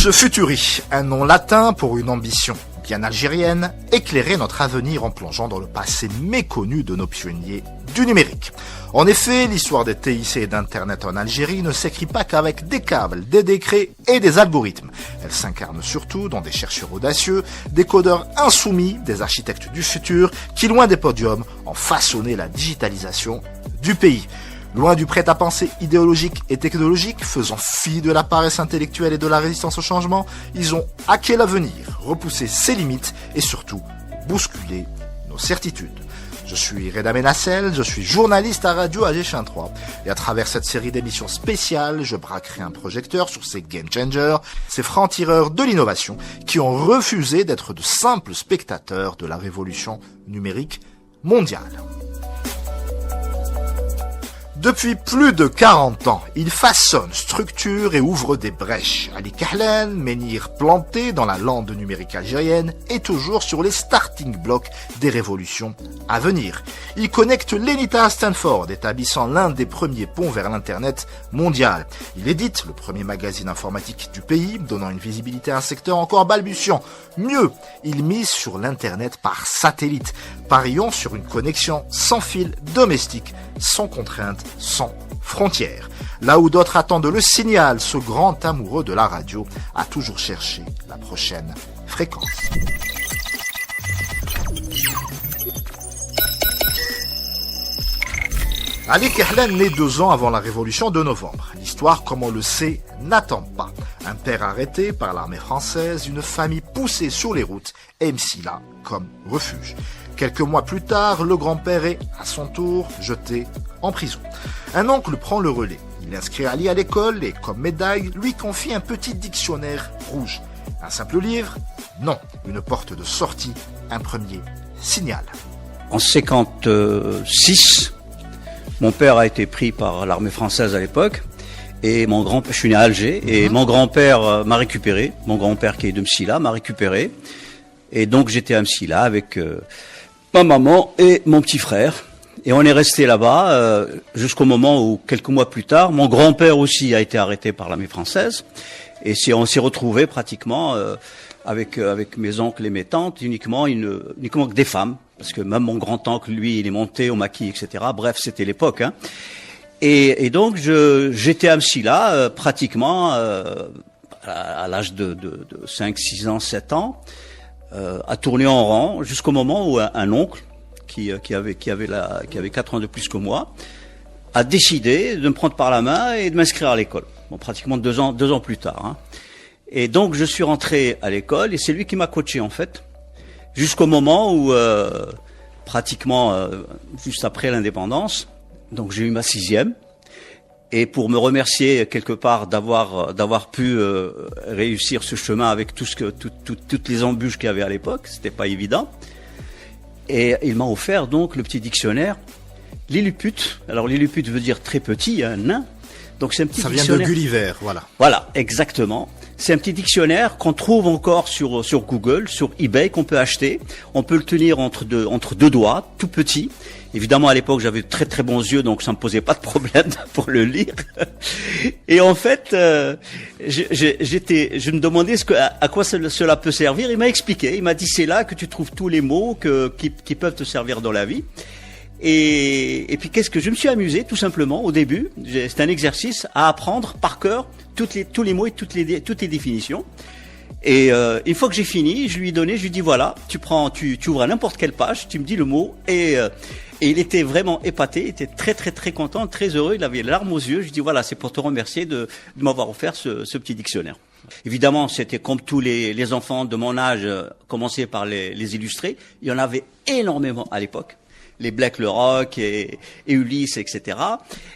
Lux Futuri, un nom latin pour une ambition bien algérienne, éclairer notre avenir en plongeant dans le passé méconnu de nos pionniers du numérique. En effet, l'histoire des TIC et d'Internet en Algérie ne s'écrit pas qu'avec des câbles, des décrets et des algorithmes. Elle s'incarne surtout dans des chercheurs audacieux, des codeurs insoumis, des architectes du futur qui, loin des podiums, ont façonné la digitalisation du pays. Loin du prêt-à-penser idéologique et technologique, faisant fi de la paresse intellectuelle et de la résistance au changement, ils ont hacké l'avenir, repoussé ses limites et surtout bousculé nos certitudes. Je suis Reda Menassel, je suis journaliste à Radio AG 3 et à travers cette série d'émissions spéciales, je braquerai un projecteur sur ces game changers, ces francs-tireurs de l'innovation qui ont refusé d'être de simples spectateurs de la révolution numérique mondiale. Depuis plus de 40 ans, il façonne, structure et ouvre des brèches. Ali Kahlen, menhir planté dans la lande numérique algérienne, est toujours sur les starting blocks des révolutions à venir. Il connecte l'ENITA à Stanford, établissant l'un des premiers ponts vers l'Internet mondial. Il édite le premier magazine informatique du pays, donnant une visibilité à un secteur encore balbutiant. Mieux, il mise sur l'Internet par satellite, pariant sur une connexion sans fil domestique, sans contrainte, sans frontières. Là où d'autres attendent le signal, ce grand amoureux de la radio a toujours cherché la prochaine fréquence. Ali Kahlen naît 2 ans avant la révolution de novembre. L'histoire, comme on le sait, n'attend pas. Un père arrêté par l'armée française, une famille poussée sur les routes et Msila comme refuge. Quelques mois plus tard, le grand-père est, à son tour, jeté en prison. Un oncle prend le relais. Il inscrit Ali à l'école et, comme médaille, lui confie un petit dictionnaire rouge. Un simple livre? Non, une porte de sortie, un premier signal. En 1956, mon père a été pris par l'armée française à l'époque. Et je suis né à Alger, et mon grand-père m'a récupéré. Mon grand-père qui est de Msila m'a récupéré. Et donc j'étais à Msila avec ma maman et mon petit frère. Et on est resté là-bas jusqu'au moment où, quelques mois plus tard, mon grand-père aussi a été arrêté par l'armée française. Et on s'est retrouvés pratiquement avec mes oncles et mes tantes, uniquement que des femmes. Parce que même mon grand-oncle, lui, il est monté au maquis, etc. Bref, c'était l'époque. Hein. Et donc, j'étais à Msila pratiquement à l'âge de 5, 6 ans, 7 ans, à tourner en rang jusqu'au moment où un oncle qui avait 4 ans de plus que moi a décidé de me prendre par la main et de m'inscrire à l'école. Bon, pratiquement 2 ans plus tard. Hein. Et donc, je suis rentré à l'école et c'est lui qui m'a coaché en fait, jusqu'au moment où pratiquement juste après l'indépendance. Donc j'ai eu ma 6e, et pour me remercier quelque part d'avoir pu réussir ce chemin avec toutes les embûches qu'il y avait à l'époque, c'était pas évident. Et il m'a offert donc le petit dictionnaire Lilliput. Alors Lilliput veut dire très petit, un nain. Donc c'est un petit dictionnaire. Ça vient de Gulliver, voilà. Voilà, exactement. C'est un petit dictionnaire qu'on trouve encore sur Google, sur eBay, qu'on peut acheter. On peut le tenir entre deux doigts, tout petit. Évidemment, à l'époque, j'avais très très bons yeux, donc ça me posait pas de problème pour le lire. Et en fait, je me demandais à quoi cela peut servir. Il m'a expliqué. Il m'a dit c'est là que tu trouves tous les mots qui peuvent te servir dans la vie. Et puis je me suis amusé tout simplement au début. C'est un exercice à apprendre par cœur tous les mots et toutes les définitions. Et une fois que j'ai fini, je lui ai dit voilà, tu ouvres à n'importe quelle page, tu me dis le mot et il était vraiment épaté, il était très très très content, très heureux, il avait les larmes aux yeux. Je lui ai dit voilà, c'est pour te remercier de m'avoir offert ce petit dictionnaire. Évidemment, c'était comme tous les enfants de mon âge, commencer par les illustrés. Il y en avait énormément à l'époque. Les Black le Rock et Ulysse, etc.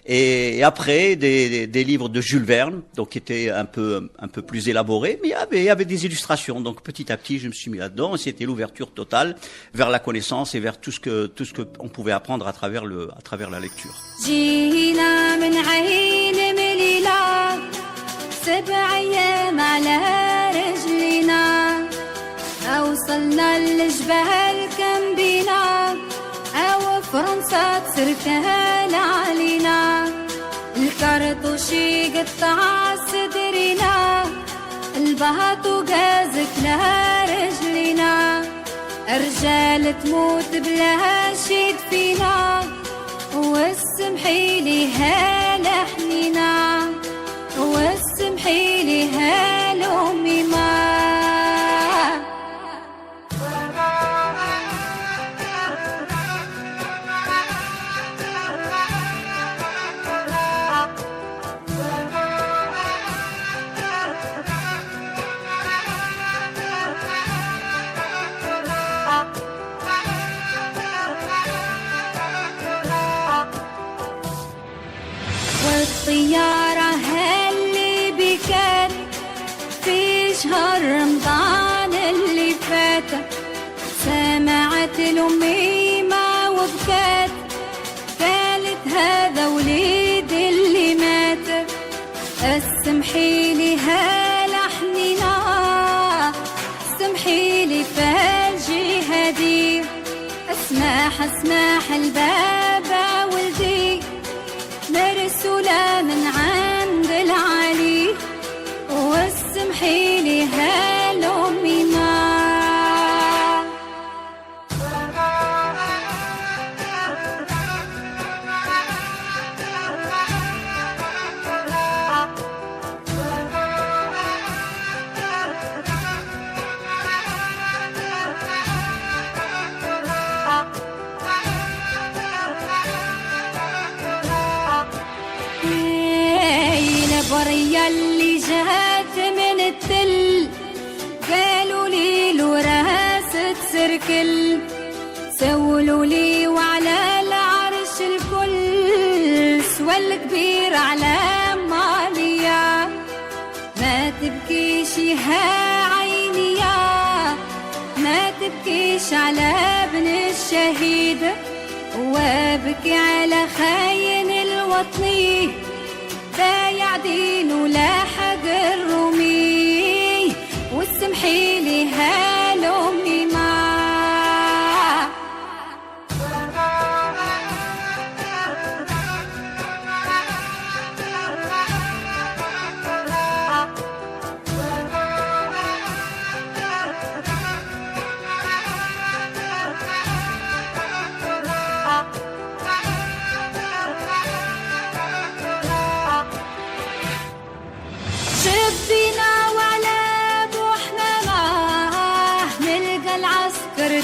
Et après des livres de Jules Verne, donc qui étaient un peu plus élaborés, mais il y avait des illustrations. Donc petit à petit, je me suis mis là-dedans. C'était l'ouverture totale vers la connaissance et vers tout ce que on pouvait apprendre à travers la lecture. فرنسا تسركها علينا الكرتوشي قطع صدرنا البهط وجازك لها رجلنا رجال تموت بلا شي فينا والسمحي لي هالحنينا والسمحي لي هالأمي ما والطيارة هاللي بكت في شهر رمضان اللي فات سمعت الأميمة وبكت قالت هذا وليدي اللي مات اسمحي لي هالحنينة اسمحي لي فالجهادي اسمح البابا ولدي مرسولة من عند العلي واسمحي لي هالأمي ما البرية اللي جات من التل قالوا لي له راس تسركل سولوا لي وعلى العرش الكل سوى الكبير على ماليا ما تبكيش يا عيني يا ما تبكيش على ابن الشهيد وابكي على خاين الوطني بايع دينه لاحق الرومي واسمحي لي هالأمي ما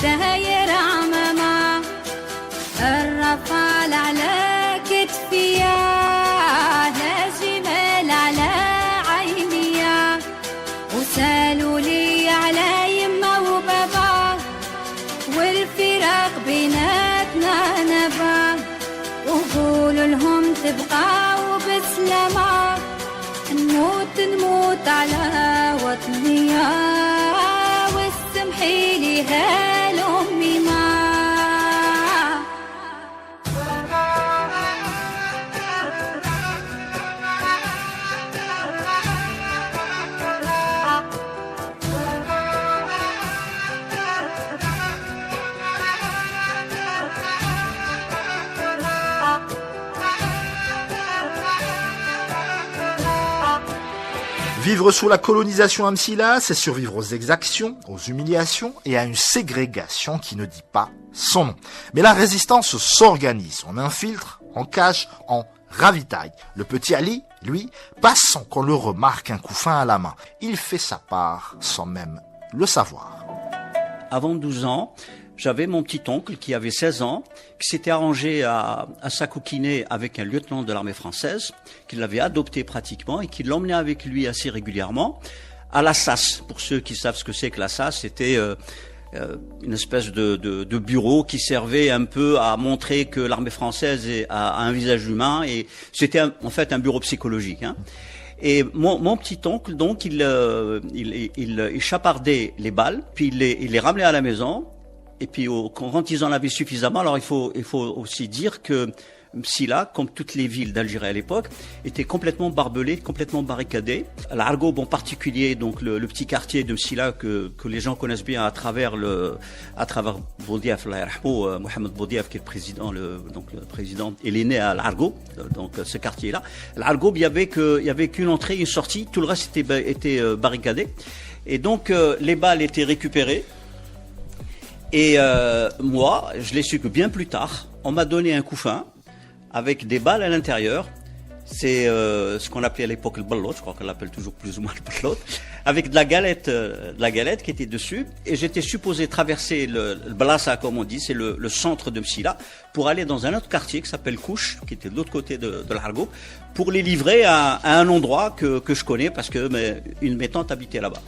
داير عمامة الرفال على كتفيا لا جمال على عينيا وسالوا لي على يما وبابا والفراق بيناتنا نبا وقولوا لهم تبقى وبسلامة نموت على وطنيا واسمحي لي هالأمي ما Vivre sous la colonisation Amsila, c'est survivre aux exactions, aux humiliations et à une ségrégation qui ne dit pas son nom. Mais la résistance s'organise, on infiltre, on cache, on ravitaille. Le petit Ali, lui, passe sans qu'on le remarque un coup fin à la main. Il fait sa part sans même le savoir. Avant 12 ans, j'avais mon petit-oncle qui avait 16 ans, qui s'était arrangé à s'acoquiner avec un lieutenant de l'armée française, qui l'avait adopté pratiquement et qui l'emmenait avec lui assez régulièrement à la SAS. Pour ceux qui savent ce que c'est que la SAS, c'était une espèce de bureau qui servait un peu à montrer que l'armée française a un visage humain, et c'était en fait un bureau psychologique. Hein. Et mon petit-oncle, donc, il chapardait les balles, puis il les ramenait à la maison. Et puis quand ils en avaient suffisamment, alors il faut aussi dire que Msila, comme toutes les villes d'Algérie à l'époque, était complètement barbelée, complètement barricadée. L'Argob en particulier, donc le petit quartier de Msila que les gens connaissent bien à travers Boudiaf, Mohamed Boudiaf qui est le président, il est né à l'Argob, donc ce quartier-là. L'Argob, il y avait qu'une entrée, une sortie, tout le reste était barricadé. Et donc les balles étaient récupérées. Et moi, je l'ai su que bien plus tard, on m'a donné un couffin avec des balles à l'intérieur. C'est ce qu'on appelait à l'époque le ballot, je crois qu'on l'appelle toujours plus ou moins le ballot, avec de la galette qui était dessus. Et j'étais supposé traverser le Blassa, comme on dit, c'est le centre de Msila, pour aller dans un autre quartier qui s'appelle Kouch, qui était de l'autre côté de l'Argob, pour les livrer à un endroit que je connais parce que une de mes tantes habitait là-bas.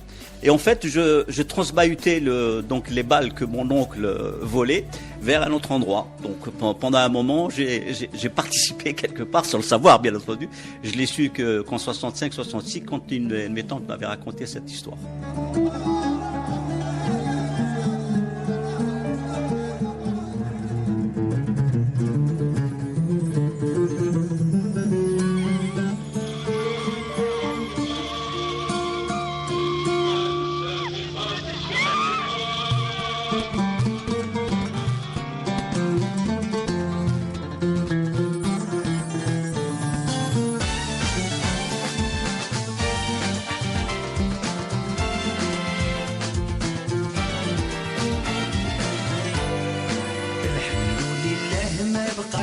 Et en fait, je transbahutais donc les balles que mon oncle volait vers un autre endroit. Donc pendant un moment, j'ai participé quelque part, sans le savoir bien entendu. Je l'ai su qu'en 65-66, quand une de mes tantes m'avait raconté cette histoire.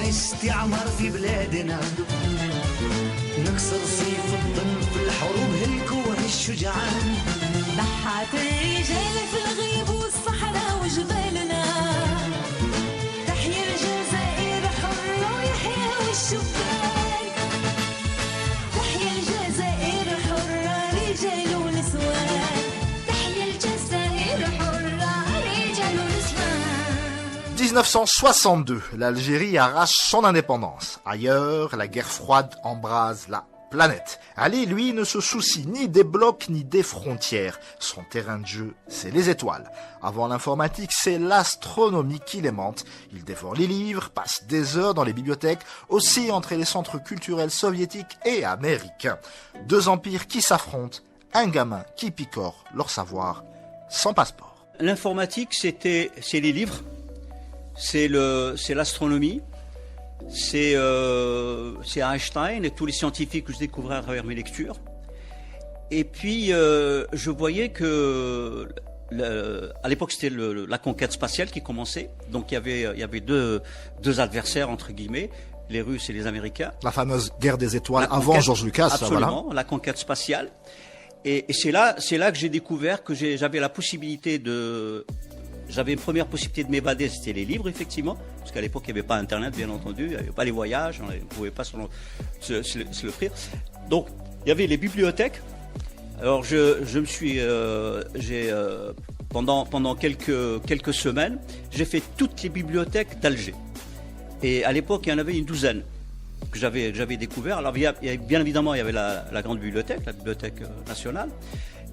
استعمار في بلادنا نكسر سيف الظلم في الحروب هالكوه الشجعان ضحت الرجال في الغيب والصحراء وجبالنا تحيا الجزائر حرة ويحيا والشبان تحيا الجزائر حرة رجال ونسوان تحيا الجزائر حرة رجال ونسوان. 1962, l'Algérie arrache son indépendance. Ailleurs, la guerre froide embrase la planète. Ali, lui, ne se soucie ni des blocs ni des frontières. Son terrain de jeu, c'est les étoiles. Avant l'informatique, c'est l'astronomie qui l'aimante. Il dévore les livres, passe des heures dans les bibliothèques, aussi entre les centres culturels soviétiques et américains. Deux empires qui s'affrontent, un gamin qui picore leur savoir sans passeport. L'informatique, c'est les livres. C'est l'astronomie, c'est Einstein et tous les scientifiques que je découvrais à travers mes lectures. Et puis je voyais que à l'époque c'était la conquête spatiale qui commençait. Donc il y avait deux adversaires entre guillemets, les Russes et les Américains. La fameuse guerre des étoiles avant George Lucas. Absolument, voilà. La conquête spatiale. Et c'est là que j'ai découvert que j'avais la possibilité J'avais une première possibilité de m'évader, c'était les livres, effectivement, parce qu'à l'époque, il n'y avait pas Internet, bien entendu, il n'y avait pas les voyages, on ne pouvait pas se l'offrir. Donc, il y avait les bibliothèques. Alors, pendant quelques semaines, j'ai fait toutes les bibliothèques d'Alger. Et à l'époque, il y en avait une douzaine que j'avais découvert. Alors, bien évidemment, il y avait la grande bibliothèque, la bibliothèque nationale.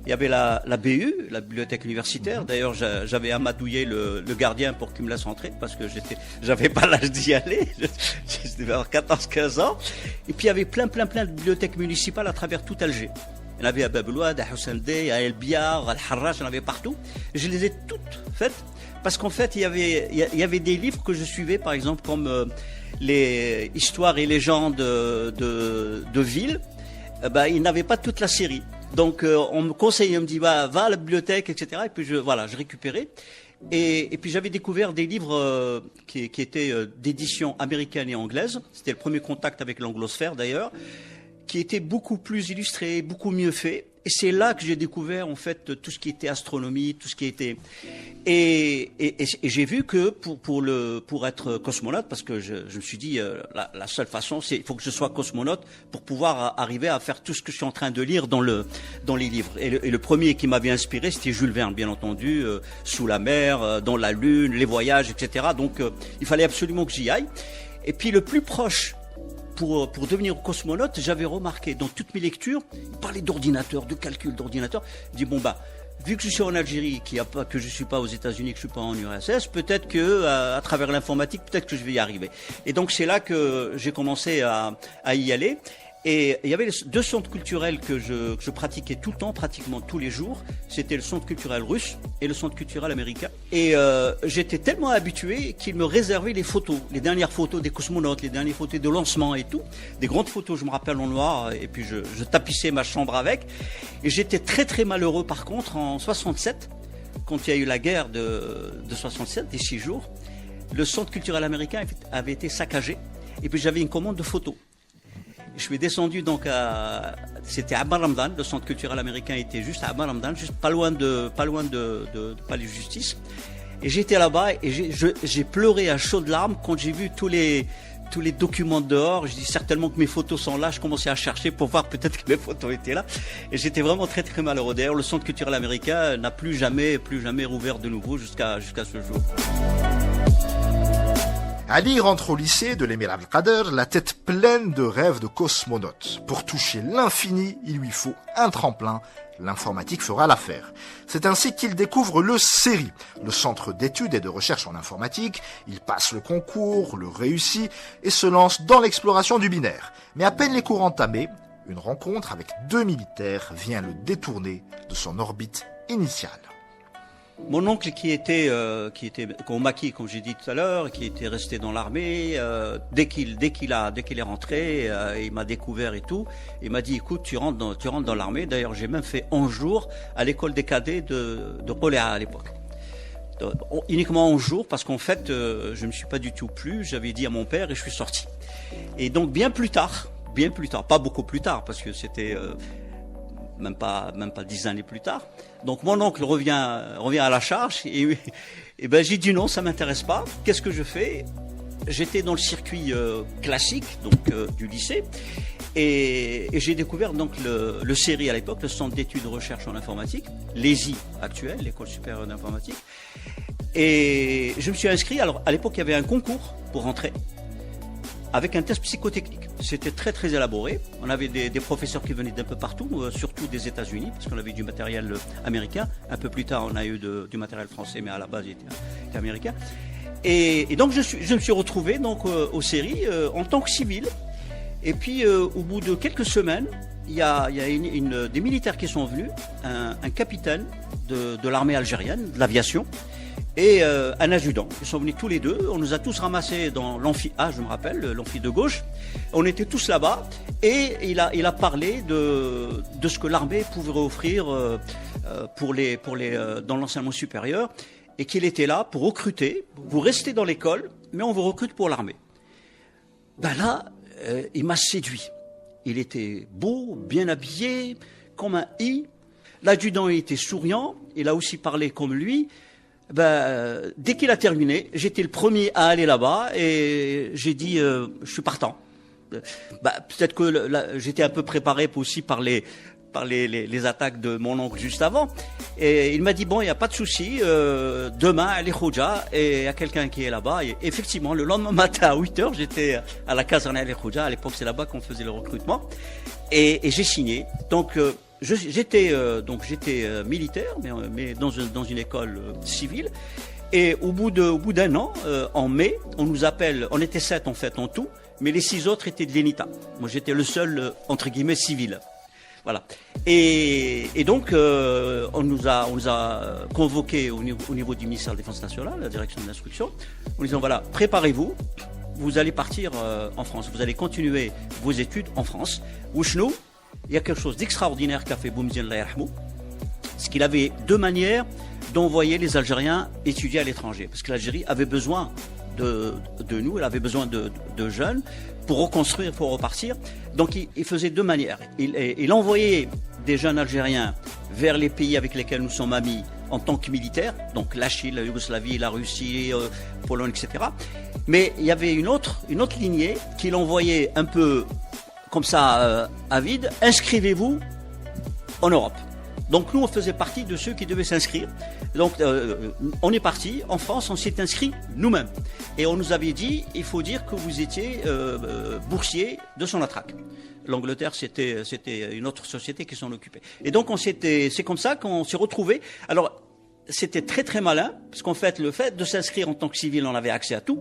Il y avait la BU, la bibliothèque universitaire. D'ailleurs, j'avais amadouillé le gardien pour qu'il me laisse entrer parce que j'avais pas l'âge d'y aller. Je devais avoir 14-15 ans. Et puis, il y avait plein de bibliothèques municipales à travers tout Alger. Il y en avait à Bab el-Oued, à Houssendé, à El Biar, à El Harrach, il y en avait partout. Et je les ai toutes faites parce qu'en fait, il y avait des livres que je suivais, par exemple, comme les histoires et légendes de villes. Ils n'avaient pas toute la série. Donc on me conseillait, on me dit va à la bibliothèque, etc. Et puis je récupérais. Et puis j'avais découvert des livres qui étaient d'édition américaine et anglaise. C'était le premier contact avec l'anglosphère d'ailleurs, qui étaient beaucoup plus illustrés, beaucoup mieux faits. Et c'est là que j'ai découvert en fait tout ce qui était astronomie, tout ce qui était et j'ai vu que pour être cosmonaute, parce que je me suis dit la seule façon c'est il faut que je sois cosmonaute pour pouvoir arriver à faire tout ce que je suis en train de lire dans les livres. Et le premier qui m'avait inspiré c'était Jules Verne, bien entendu, Sous la mer, dans la lune, les voyages, etc. Donc il fallait absolument que j'y aille. Et puis le plus proche pour devenir cosmonaute, j'avais remarqué dans toutes mes lectures, il parlait d'ordinateur, de calcul d'ordinateur. Je dis vu que je suis en Algérie, que je suis pas aux États-Unis, que je suis pas en URSS, peut-être que à travers l'informatique, peut-être que je vais y arriver. Et donc c'est là que j'ai commencé à y aller. Et il y avait deux centres culturels que je pratiquais tout le temps, pratiquement tous les jours. C'était le centre culturel russe et le centre culturel américain. Et j'étais tellement habitué qu'ils me réservaient les photos, les dernières photos des cosmonautes, les dernières photos de lancement et tout. Des grandes photos, je me rappelle, en noir. Et puis je tapissais ma chambre avec. Et j'étais très très malheureux par contre en 67, quand il y a eu la guerre de 67, des 6 jours. Le centre culturel américain avait été saccagé. Et puis j'avais une commande de photos. Je suis descendu donc c'était à Abar Ramdan, le centre culturel américain était juste à Abar Ramdan, juste pas loin de Palais de Justice. Et j'étais là-bas et j'ai pleuré à chaudes larmes quand j'ai vu tous les documents dehors. Je dis certainement que mes photos sont là. Je commençais à chercher pour voir peut-être que mes photos étaient là. Et j'étais vraiment très très malheureux. D'ailleurs, le centre culturel américain n'a plus jamais rouvert de nouveau jusqu'à ce jour. Ali rentre au lycée de l'Émir Abdelkader, la tête pleine de rêves de cosmonaute. Pour toucher l'infini, il lui faut un tremplin. L'informatique fera l'affaire. C'est ainsi qu'il découvre le CERI, le Centre d'études et de recherche en informatique. Il passe le concours, le réussit et se lance dans l'exploration du binaire. Mais à peine les cours entamés, une rencontre avec 2 militaires vient le détourner de son orbite initiale. Mon oncle qui était au maquis, comme j'ai dit tout à l'heure, qui était resté dans l'armée, dès qu'il est rentré, il m'a découvert et tout. Il m'a dit écoute, tu rentres dans l'armée. D'ailleurs, j'ai même fait 11 jours à l'école des cadets de Poléa à l'époque. Uniquement 11 jours parce qu'en fait, je me suis pas du tout plu. J'avais dit à mon père et je suis sorti. Et donc bien plus tard, pas beaucoup plus tard parce que c'était même pas 10 années plus tard. Donc mon oncle revient à la charge et ben j'ai dit non, ça m'intéresse pas. Qu'est-ce que je fais? J'étais dans le circuit classique donc du lycée et j'ai découvert donc le CERI à l'époque, le Centre d'études de recherche en informatique, l'ESI actuelle, l'École supérieure d'informatique. Et je me suis inscrit. Alors à l'époque il y avait un concours pour rentrer avec un test psychotechnique. C'était très très élaboré. On avait des professeurs qui venaient d'un peu partout, surtout des États-Unis, parce qu'on avait du matériel américain. Un peu plus tard, on a eu du matériel français, mais à la base, il était américain. Et donc, je me suis retrouvé donc au CERI en tant que civil. Et puis, au bout de quelques semaines, il y a des militaires qui sont venus, un capitaine de l'armée algérienne, de l'aviation, et un adjudant. Ils sont venus tous les deux. On nous a tous ramassés dans l'amphi A, je me rappelle, l'amphi de gauche. On était tous là-bas et il a parlé de ce que l'armée pouvait offrir dans l'enseignement supérieur et qu'il était là pour recruter. Vous restez dans l'école, mais on vous recrute pour l'armée. Ben là, il m'a séduit. Il était beau, bien habillé, comme un i. L'adjudant était souriant. Il a aussi parlé comme lui. Dès qu'il a terminé, j'étais le premier à aller là-bas et j'ai dit je suis partant. Peut-être que j'étais un peu préparé aussi par les attaques de mon oncle juste avant. Et il m'a dit bon, il n'y a pas de souci, demain à l'Ekhoudja et il y a quelqu'un qui est là-bas. Et effectivement, le lendemain matin à 8h, j'étais à la caserne à l'Ekhoudja. À l'époque, c'est là-bas qu'on faisait le recrutement. Et j'ai signé. Donc j'étais militaire, mais dans une école civile. Et au bout d'un an, en mai, on nous appelle. On était 7 en fait en tout, mais les 6 autres étaient de l'ENITA. Moi, j'étais le seul entre guillemets civil. Voilà. Et donc on nous a convoqués au niveau du ministère de la Défense nationale, la direction de l'instruction, en disant voilà, préparez-vous. Vous allez partir en France. Vous allez continuer vos études en France. Wouchnou, il y a quelque chose d'extraordinaire qu'a fait Boumediene Allah yarhamou, c'est qu'il avait 2 manières d'envoyer les Algériens étudier à l'étranger. Parce que l'Algérie avait besoin de nous, elle avait besoin de jeunes pour reconstruire, pour repartir. Donc il faisait 2 manières. Il envoyait des jeunes Algériens vers les pays avec lesquels nous sommes amis en tant que militaires, donc la Chine, la Yougoslavie, la Russie, Pologne, etc. Mais il y avait une autre lignée qu'il envoyait un peu comme ça à vide. Inscrivez-vous en Europe. Donc nous, on faisait partie de ceux qui devaient s'inscrire. Donc on est parti, en France, on s'est inscrit nous-mêmes. Et on nous avait dit, il faut dire que vous étiez boursier de Sonatrach. L'Angleterre, c'était une autre société qui s'en occupait. Et donc c'est comme ça qu'on s'est retrouvés. Alors, c'était très très malin, parce qu'en fait, le fait de s'inscrire en tant que civil, on avait accès à tout.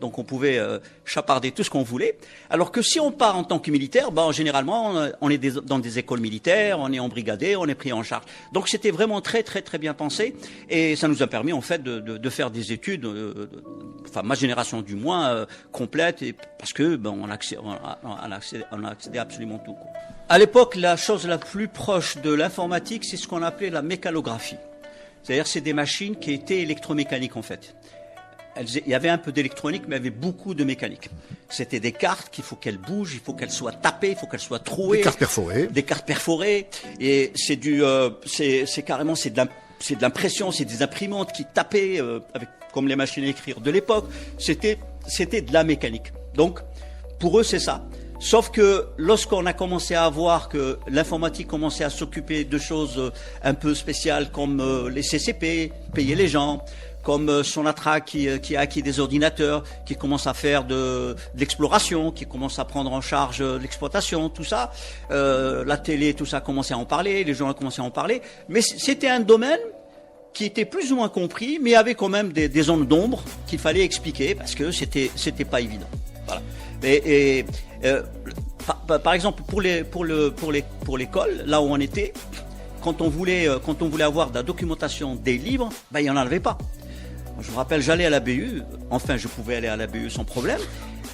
Donc on pouvait chaparder tout ce qu'on voulait. Alors que si on part en tant que militaire, généralement, on est dans des écoles militaires, on est embrigadé, on est pris en charge. Donc c'était vraiment très très très bien pensé. Et ça nous a permis en fait de faire des études, enfin ma génération du moins, complète, et parce que on a accédé à absolument tout, quoi. À l'époque, la chose la plus proche de l'informatique, c'est ce qu'on appelait la mécanographie. C'est-à-dire, c'est des machines qui étaient électromécaniques, en fait. Il y avait un peu d'électronique, mais il y avait beaucoup de mécanique. C'était des cartes qu'il faut qu'elles bougent, il faut qu'elles soient tapées, il faut qu'elles soient trouées. Des cartes perforées. Des cartes perforées. Et c'est carrément, c'est de l'impression, c'est des imprimantes qui tapaient, comme les machines à écrire de l'époque. C'était de la mécanique. Donc, pour eux, c'est ça. Sauf que lorsqu'on a commencé à voir que l'informatique commençait à s'occuper de choses un peu spéciales comme les CCP, payer les gens, comme Sonatrach qui a acquis des ordinateurs, qui commence à faire de l'exploration, qui commence à prendre en charge l'exploitation, tout ça, la télé, tout ça a commencé à en parler, les gens ont commencé à en parler, mais c'était un domaine qui était plus ou moins compris, mais avait quand même des zones d'ombre qu'il fallait expliquer parce que c'était pas évident. Voilà. Par exemple, pour l'école, là où on était, quand on voulait avoir de la documentation des livres, il n'y en avait pas. Je me rappelle, j'allais à la BU, enfin je pouvais aller à la BU sans problème,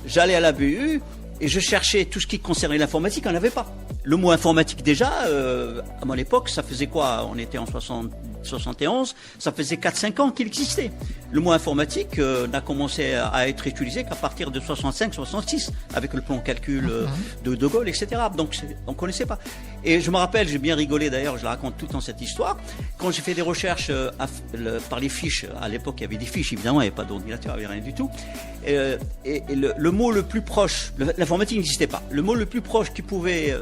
j'allais à la BU et je cherchais tout ce qui concernait l'informatique, on n'avait pas. Le mot informatique déjà, à mon époque, ça faisait quoi? On était en 71, ça faisait 4-5 ans qu'il existait. Le mot informatique n'a commencé à être utilisé qu'à partir de 65-66, avec le plan calcul de De Gaulle, etc. Donc on ne connaissait pas. Et je me rappelle, j'ai bien rigolé d'ailleurs, je la raconte tout dans cette histoire, quand j'ai fait des recherches par les fiches, à l'époque il y avait des fiches, évidemment, il n'y avait pas d'ordinateur, il n'y avait rien du tout, et le mot le plus proche, l'informatique n'existait pas, le mot le plus proche qui pouvait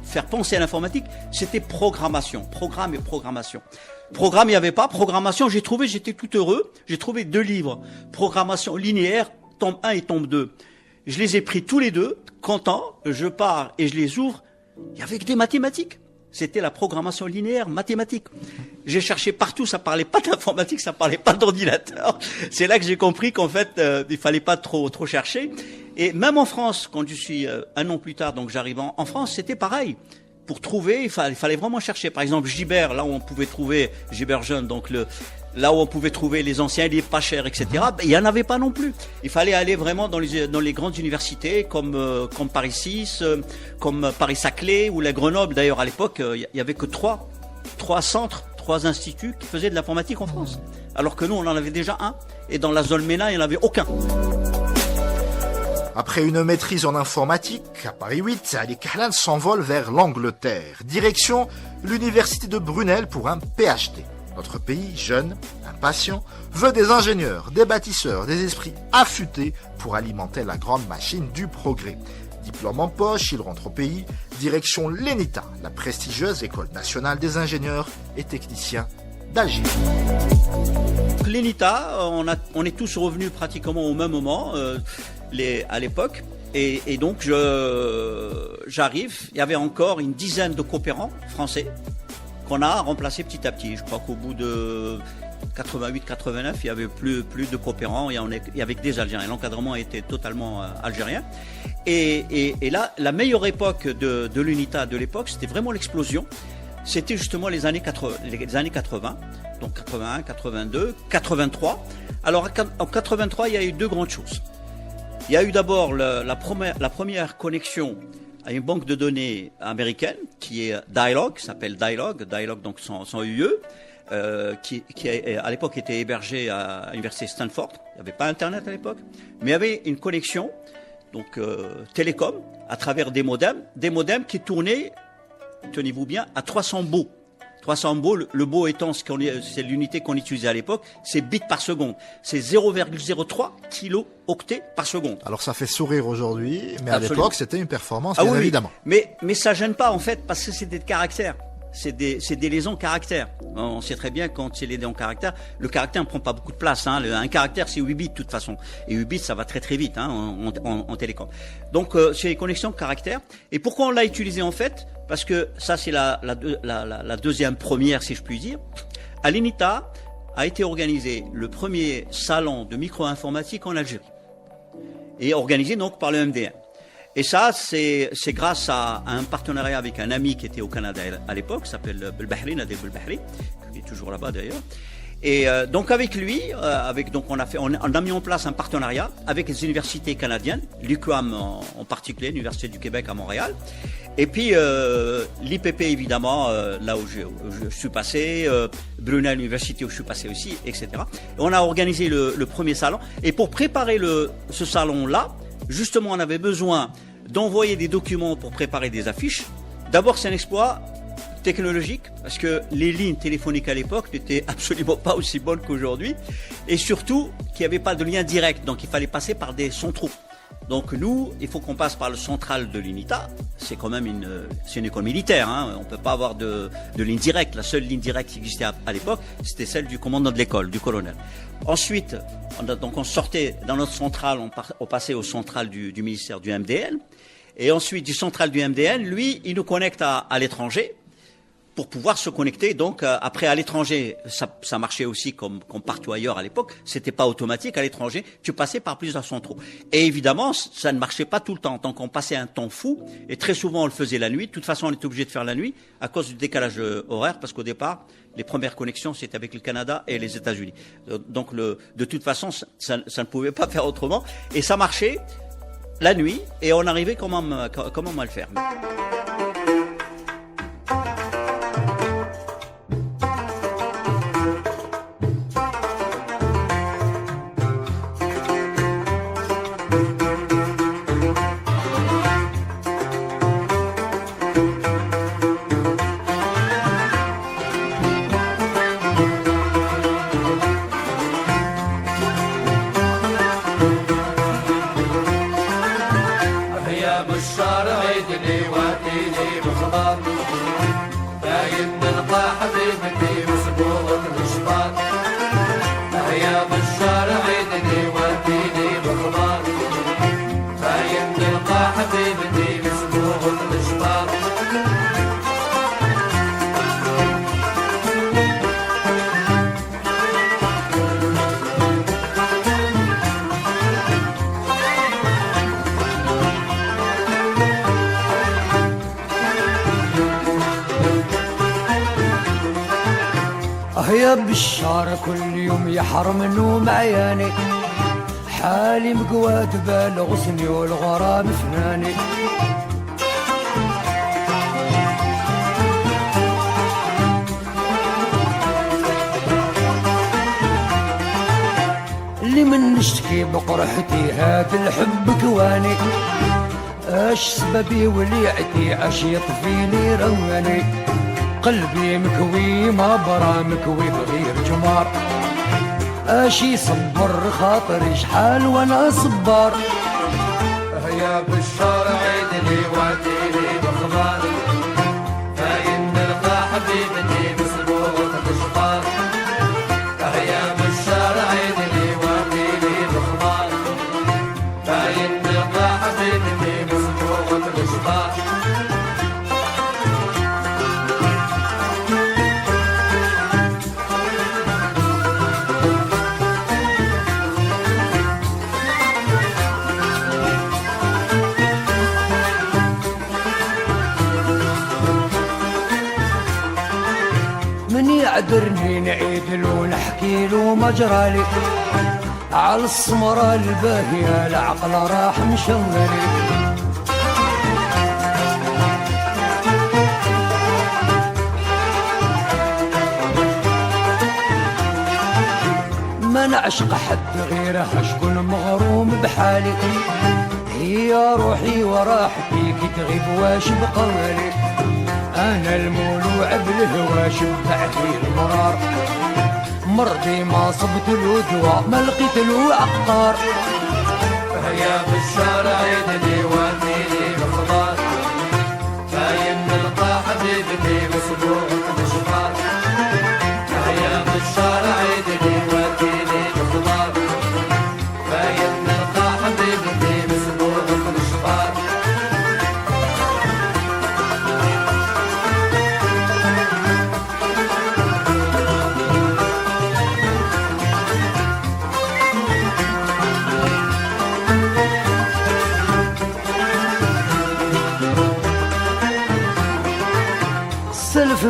faire penser à l'informatique, c'était programmation, programme et programmation. Programme, il n'y avait pas. Programmation, j'étais tout heureux. J'ai trouvé 2 livres. Programmation linéaire, tome 1 et tome 2. Je les ai pris tous les deux, content. Je pars et je les ouvre. Il y avait que des mathématiques. C'était la programmation linéaire mathématique. J'ai cherché partout, ça parlait pas d'informatique, ça parlait pas d'ordinateur. C'est là que j'ai compris qu'en fait, il fallait pas trop chercher. Et même en France, quand je suis un an plus tard, donc j'arrive en France, c'était pareil. Pour trouver, il fallait vraiment chercher. Par exemple, Gibert, là où on pouvait trouver, Gibert Jeune, donc là où on pouvait trouver les anciens livres pas chers, etc., il n'y en avait pas non plus. Il fallait aller vraiment dans les grandes universités, comme Paris 6, comme Paris-Saclay, ou la Grenoble. D'ailleurs, à l'époque, il y avait que 3 centres, 3 instituts qui faisaient de l'informatique en France. Alors que nous, on en avait déjà un. Et dans la zone MENA, il n'y en avait aucun. Après une maîtrise en informatique, à Paris 8, Ali Kahlan s'envole vers l'Angleterre. Direction l'université de Brunel pour un PhD. Notre pays, jeune, impatient, veut des ingénieurs, des bâtisseurs, des esprits affûtés pour alimenter la grande machine du progrès. Diplôme en poche, il rentre au pays. Direction l'ENITA, la prestigieuse École nationale des ingénieurs et techniciens d'Alger. L'ENITA, on est tous revenus pratiquement au même moment. À l'époque, et donc j'arrive, il y avait encore une dizaine de coopérants français qu'on a remplacés petit à petit. Je crois qu'au bout de 88-89, il y avait plus de coopérants, il y avait que des Algériens. L'encadrement était totalement algérien. Et là, la meilleure époque de l'UNITA de l'époque, c'était vraiment l'explosion. C'était justement les années 80, donc 81, 82, 83. Alors en 83, il y a eu 2 grandes choses. Il y a eu d'abord la première connexion à une banque de données américaine qui est Dialog, s'appelle Dialog donc sans UE, qui à l'époque était hébergé à l'université Stanford. Il n'y avait pas Internet à l'époque, mais il y avait une connexion donc télécom à travers des modems qui tournaient, tenez-vous bien, à 300 baux. 300 baux, le bau étant c'est l'unité qu'on utilisait à l'époque, c'est bits par seconde. C'est 0,03 kilo-octets par seconde. Alors ça fait sourire aujourd'hui, mais Absolument. À l'époque c'était une performance, bien évidemment. Mais ça gêne pas en fait, parce que c'était des caractères. c'est des liaisons caractères. On sait très bien quand c'est les liaisons caractères, le caractère ne prend pas beaucoup de place. Hein. Un caractère, c'est 8 bits de toute façon. Et 8 bits, ça va très très vite hein, en télécom. Donc, c'est les connexions caractères. Et pourquoi on l'a utilisé en fait? Parce que ça, c'est la deuxième première, si je puis dire. À l'INITA a été organisé le premier salon de micro-informatique en Algérie. Et organisé donc par le MDN. Et ça, c'est grâce à un partenariat avec un ami qui était au Canada à l'époque, qui s'appelle Belbahri, Nadir Belbahri, qui est toujours là-bas d'ailleurs. Et donc avec lui, on a mis en place un partenariat avec les universités canadiennes, l'UQAM en particulier, l'Université du Québec à Montréal, et puis l'IPP évidemment, là où je suis passé, Brunel University où je suis passé aussi, etc. Et on a organisé le premier salon. Et pour préparer ce salon-là, justement, on avait besoin d'envoyer des documents pour préparer des affiches. D'abord, c'est un exploit technologique parce que les lignes téléphoniques à l'époque n'étaient absolument pas aussi bonnes qu'aujourd'hui et surtout qu'il n'y avait pas de lien direct, donc il fallait passer par des centraux. Donc nous, il faut qu'on passe par le central de l'INITA. C'est quand même une école militaire. Hein. On ne peut pas avoir de ligne directe. La seule ligne directe qui existait à l'époque, c'était celle du commandant de l'école, du colonel. Ensuite, on sortait dans notre centrale, on passait au central du ministère du MDN. Et ensuite, du central du MDN, lui, il nous connecte à l'étranger pour pouvoir se connecter. Donc, après, à l'étranger, ça marchait aussi comme partout ailleurs à l'époque. C'était pas automatique. À l'étranger, tu passais par plusieurs centraux. Et évidemment, ça ne marchait pas tout le temps. Donc, on passait un temps fou. Et très souvent, on le faisait la nuit. De toute façon, on était obligé de faire la nuit à cause du décalage horaire, parce qu'au départ, les premières connexions, c'était avec le Canada et les États-Unis. Donc, de toute façon, ça ne pouvait pas faire autrement. Et ça marchait la nuit. Et on arrivait quand même à le faire. يا بالشهر كل يوم يحرم النوم عياني حالي مقواد بالغصني والغرام فناني اللي من نشتكي بقرحتي هاد الحب كواني اش سببي وليعتي عش يطفيني رواني قلبي مكوي ما برا مكوي بغير جمار اشي صبر خاطري شحال وانا صبار يا بالشهر عيدني وعديني بخبار فإن نلقى حبيبتي بصبوغ الاشقار يا بالشهر عيدني وعديني بخبار فإن نلقى حبيبتي بصبوغ الاشقار يعذرني نعيدلو نحكيلو مجرالي على السمرة الباهية العقل راح مشغلي ما نعشق حد غيره شكون مغروم بحالي هي روحي وراحتي كي تغيب واش بقولي أنا المولوع بالهوى شبعت لي المرار مرضي ما صبت له دواء ما لقيت له عقار يا بالشهر عيدني واديني بخبار فاين نلقى حبيبتي بصبور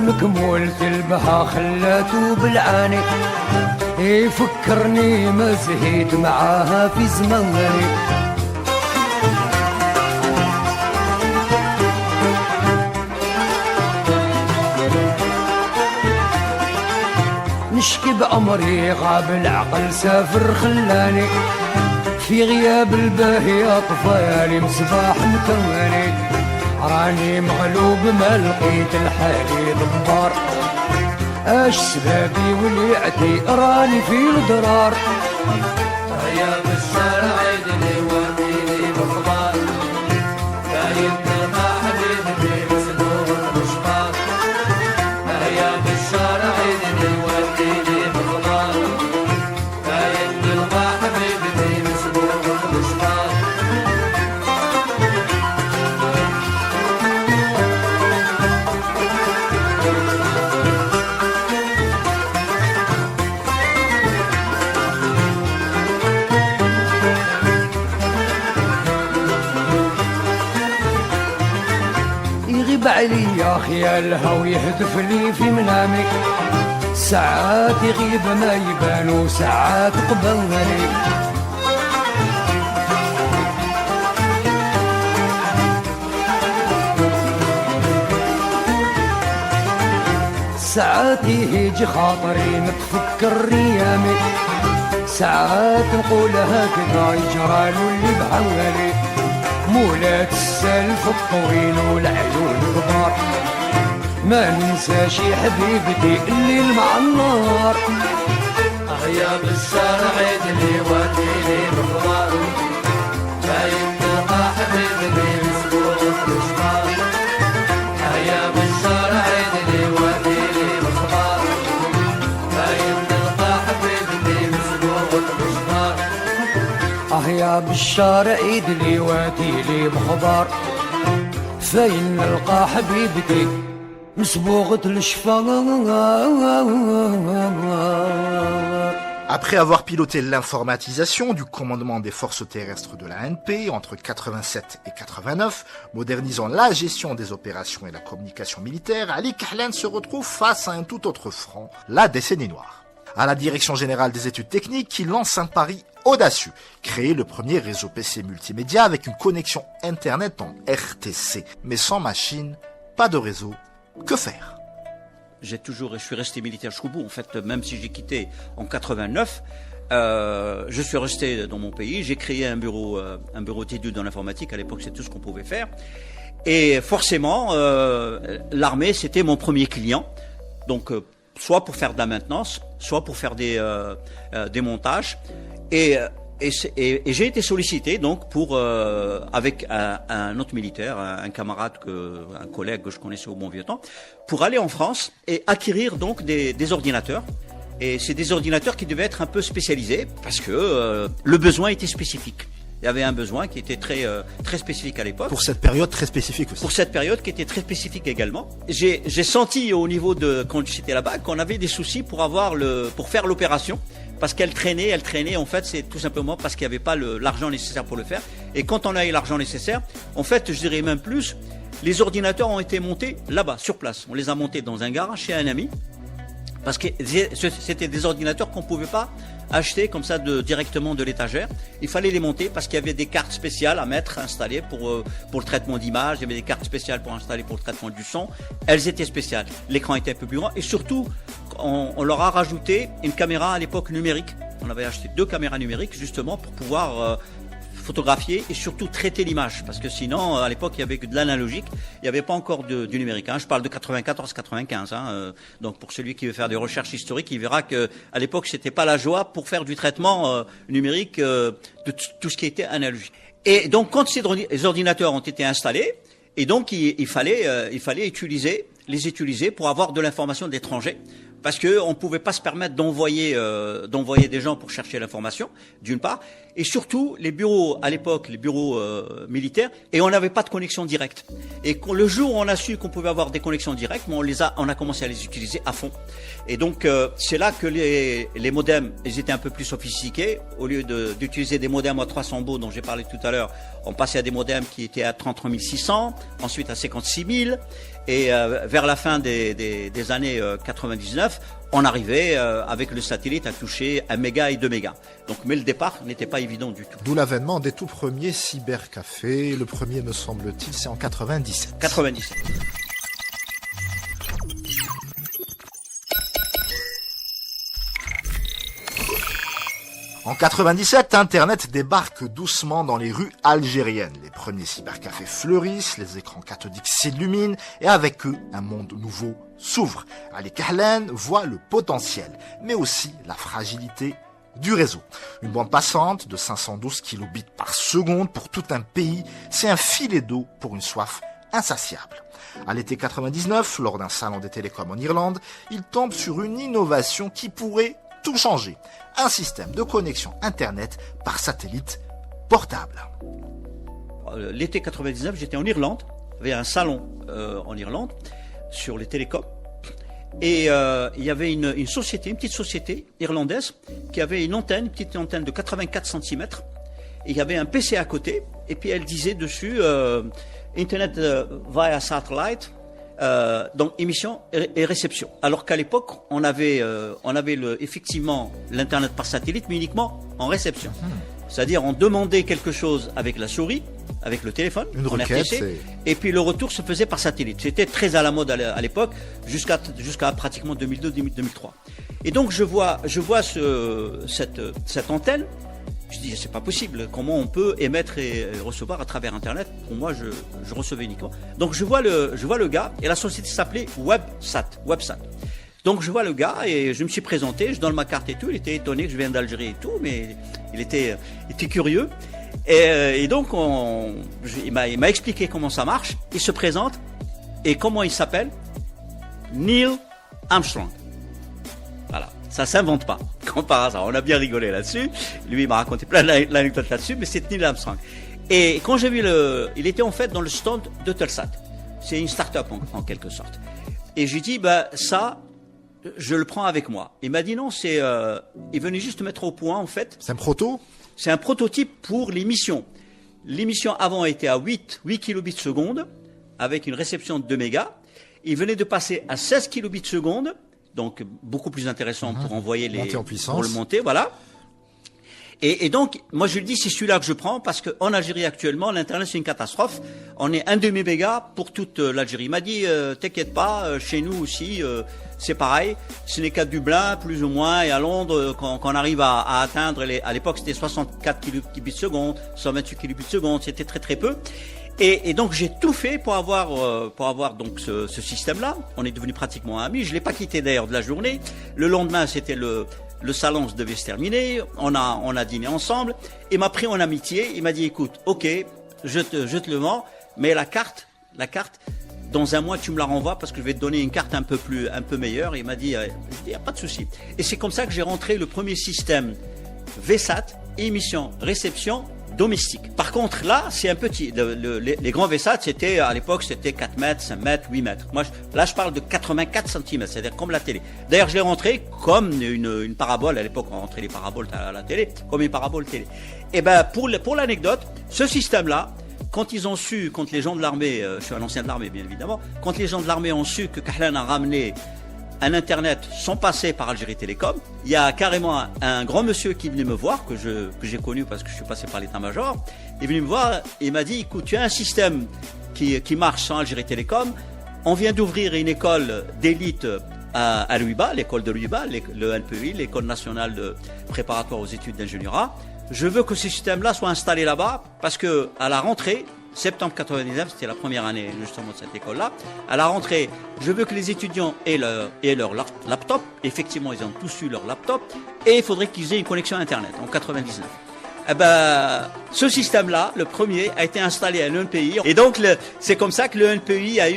مكمول تلبها خلاته بالعاني يفكرني ما زهيد معاها في زماني نشكي بأمري غاب العقل سافر خلاني في غياب الباهي طفالي مصباح مكواني راني مغلوب ما لقيت الحالي ضبار اش سبابي وليعتي راني في الضرار يا بالشارع عيدني وديني بخبار دايم تلقى حبيبتي مسدود بشبار يا بالشارع عيدني وديني بخبار دايم تلقى حبيبتي مسدود بشبار يغيب عليا خيالها ويهدف لي في منامي ساعات يغيب ما يبان وساعات قبلني ساعات يجي خاطري متفكر ايامي ساعات نقولها كذا يجرالو اللي بحوالي مولات السلف الطويل والعيون كبار ما ننساش يا حبيبتي الليل مع النار يا بالشارع عيدني وديني بخبار دايم تلقى حبيبتي مسدود بشبار يا بالشارع عيدني وديني بخبار دايم تلقى حبيبتي مسدود بشبار يا بالشارع عيد لي واتيلي بخبار فين نلقى حبيبتي مسبوغة الشفا Après avoir piloté l'informatisation du commandement des forces terrestres de l'ANP entre 87 et 89, modernisant la gestion des opérations et la communication militaire, Ali Kahlan se retrouve face à un tout autre front, la décennie noire. À la Direction Générale des Études Techniques, il lance un pari audacieux, créer le premier réseau PC multimédia avec une connexion Internet en RTC. Mais sans machine, pas de réseau, que faire ? Je suis resté militaire jusqu'au bout. En fait, même si j'ai quitté en 89, je suis resté dans mon pays. J'ai créé un bureau d'études dans l'informatique. À l'époque, c'est tout ce qu'on pouvait faire. Et forcément, l'armée, c'était mon premier client. Donc, soit pour faire de la maintenance, soit pour faire des montages. Et j'ai été sollicité donc pour avec un autre militaire, un camarade un collègue que je connaissais au bon vieux temps, pour aller en France et acquérir donc des ordinateurs. Et c'est des ordinateurs qui devaient être un peu spécialisés parce que le besoin était spécifique. Il y avait un besoin qui était très spécifique à l'époque. Pour cette période très spécifique aussi. Pour cette période qui était très spécifique également. J'ai senti au niveau de quand j'étais là-bas qu'on avait des soucis pour faire l'opération. Parce qu'elle traînait, en fait, c'est tout simplement parce qu'il n'y avait pas l'argent nécessaire pour le faire. Et quand on a eu l'argent nécessaire, en fait, je dirais même plus, les ordinateurs ont été montés là-bas, sur place. On les a montés dans un garage chez un ami. Parce que c'était des ordinateurs qu'on ne pouvait pas acheter comme ça directement de l'étagère. Il fallait les monter parce qu'il y avait des cartes spéciales à mettre, installées pour le traitement d'image. Il y avait des cartes spéciales pour installer pour le traitement du son. Elles étaient spéciales. L'écran était un peu plus grand. Et surtout, on leur a rajouté une caméra à l'époque numérique. On avait acheté 2 caméras numériques justement pour pouvoir photographier et surtout traiter l'image. Parce que sinon, à l'époque, il y avait que de l'analogique. Il n'y avait pas encore du numérique. Je parle de 94-95. Donc pour celui qui veut faire des recherches historiques, il verra que à l'époque, c'était pas la joie pour faire du traitement numérique de tout ce qui était analogique. Et donc quand ces ordinateurs ont été installés, et donc il fallait les utiliser pour avoir de l'information d'étrangers. Parce que on pouvait pas se permettre d'envoyer des gens pour chercher l'information, d'une part, et surtout les bureaux à l'époque, les bureaux militaires, et on n'avait pas de connexion directe. Et le jour où on a su qu'on pouvait avoir des connexions directes, on a commencé à les utiliser à fond. Et donc c'est là que les modems, ils étaient un peu plus sophistiqués. Au lieu d'utiliser des modems à 300 bauds dont j'ai parlé tout à l'heure, on passait à des modems qui étaient à 33 600, ensuite à 56 000. Et vers la fin des années 99, on arrivait avec le satellite à toucher 1 méga et 2 mégas. Donc, mais le départ n'était pas évident du tout. D'où l'avènement des tout premiers cybercafés. Le premier, me semble-t-il, c'est en 97. 97. En 97, Internet débarque doucement dans les rues algériennes. Les premiers cybercafés fleurissent, les écrans cathodiques s'illuminent et avec eux, un monde nouveau s'ouvre. Ali Kahlan voit le potentiel, mais aussi la fragilité du réseau. Une bande passante de 512 kilobits par seconde pour tout un pays, c'est un filet d'eau pour une soif insatiable. À l'été 99, lors d'un salon des télécoms en Irlande, il tombe sur une innovation qui pourrait tout changer. Un système de connexion Internet par satellite portable. L'été 99, j'étais en Irlande. Il y avait un salon en Irlande sur les télécoms. Et il y avait une société, une petite société irlandaise qui avait une petite antenne de 84 cm. Et il y avait un PC à côté. Et puis elle disait dessus Internet via satellite. Donc émission et réception. Alors qu'à l'époque, on avait effectivement l'internet par satellite, mais uniquement en réception. C'est-à-dire on demandait quelque chose avec la souris, avec le téléphone, une en requête, RTC, et puis le retour se faisait par satellite. C'était très à la mode à l'époque, jusqu'à pratiquement 2002-2003. Et donc je vois cette antenne. Je dis, c'est pas possible. Comment on peut émettre et recevoir à travers Internet? Pour moi, je recevais uniquement. Donc, je vois le gars, et la société s'appelait WebSat. Donc, je vois le gars, et je me suis présenté, je donne ma carte et tout. Il était étonné que je vienne d'Algérie et tout, mais il était curieux. Et donc, il m'a expliqué comment ça marche. Il se présente, et comment il s'appelle? Neil Armstrong. Voilà. Ça s'invente pas. Comme par hasard. On a bien rigolé là-dessus. Lui, il m'a raconté plein d'anecdotes là-dessus, mais c'est Neil Armstrong. Et quand j'ai vu il était en fait dans le stand de Telsat. C'est une start-up en quelque sorte. Et j'ai dit, ça, je le prends avec moi. Il m'a dit non, il venait juste mettre au point, en fait. C'est un proto? C'est un prototype pour l'émission. L'émission avant était à 8 kilobits seconde, avec une réception de 2 mégas. Il venait de passer à 16 kilobits seconde. Donc beaucoup plus intéressant pour envoyer monter en puissance. Pour le monter, voilà. Et donc, moi je lui dis, c'est celui-là que je prends parce qu'en Algérie actuellement, l'internet c'est une catastrophe. On est 1 demi-méga pour toute l'Algérie. Il m'a dit, t'inquiète pas, chez nous aussi, c'est pareil. Ce n'est qu'à Dublin, plus ou moins, et à Londres, quand on arrive à atteindre, à l'époque c'était 64 kilobits seconde, 128 kilobits seconde, c'était très très peu. Et donc j'ai tout fait pour avoir donc ce système-là. On est devenus pratiquement amis. Je l'ai pas quitté d'ailleurs de la journée. Le lendemain, c'était le salon devait se terminer. On a dîné ensemble. Il m'a pris en amitié. Il m'a dit, écoute, ok, je te le vends, mais la carte, dans un mois, tu me la renvoies parce que je vais te donner une carte un peu meilleure. Et il m'a dit, y a pas de souci. Et c'est comme ça que j'ai rentré le premier système VSAT, émission, réception, domestique. Par contre, là, c'est un petit. Les grands VSAT, à l'époque, c'était 4 mètres, 5 mètres, 8 mètres. Moi, là, je parle de 84 cm, c'est-à-dire comme la télé. D'ailleurs, je l'ai rentré comme une parabole. À l'époque, on rentrait les paraboles à la télé, comme une parabole télé. Et pour l'anecdote, ce système-là, quand les gens de l'armée, je suis un ancien de l'armée, bien évidemment, quand les gens de l'armée ont su que Kahlan a ramené un Internet sans passer par Algérie Télécom, il y a carrément un grand monsieur qui venait me voir, que j'ai connu parce que je suis passé par l'état-major. Il est venu me voir et il m'a dit, écoute, tu as un système qui marche sans Algérie Télécom. On vient d'ouvrir une école d'élite à l'UIBA, l'école de l'UIBA, le NPI, l'école nationale de préparatoire aux études d'ingénierat. Je veux que ce système-là soit installé là-bas parce que à la rentrée, septembre 99, c'était la première année justement de cette école-là. À la rentrée, je veux que les étudiants aient leur laptop. Effectivement, ils ont tous eu leur laptop. Et il faudrait qu'ils aient une connexion Internet en 99. Ce système-là, le premier, a été installé à l'ENPI. Et donc, c'est comme ça que l'ENPI a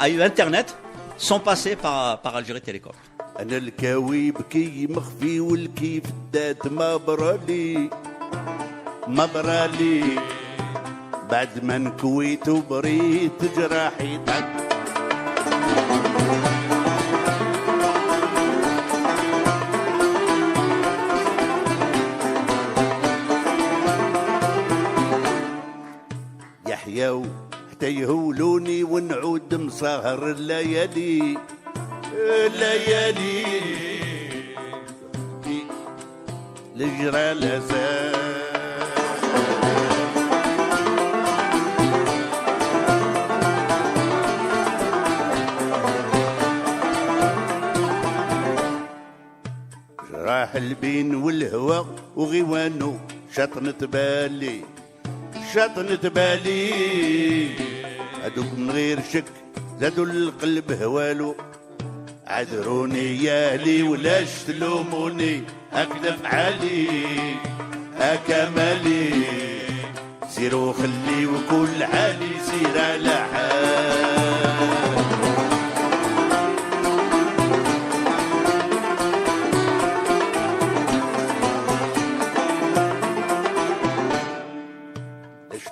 eu Internet sans passer par Algérie Télécom. أنا الكاوي بكي مخفي والكيف الدات ما برالي بعد ما نكويت وبريت جراحي يحيى تيهولوني ونعود مسهر الليالي الليالي لجرى الأسى راح البين والهوى وغيوانو شطنة بالي شطنة بالي هادوك من غير شك زادوا القلب هوالو عذروني يا اهلي ولاش تلوموني هكذا فعالي هكا مالي سيروا خلي وكل حالي سير على حال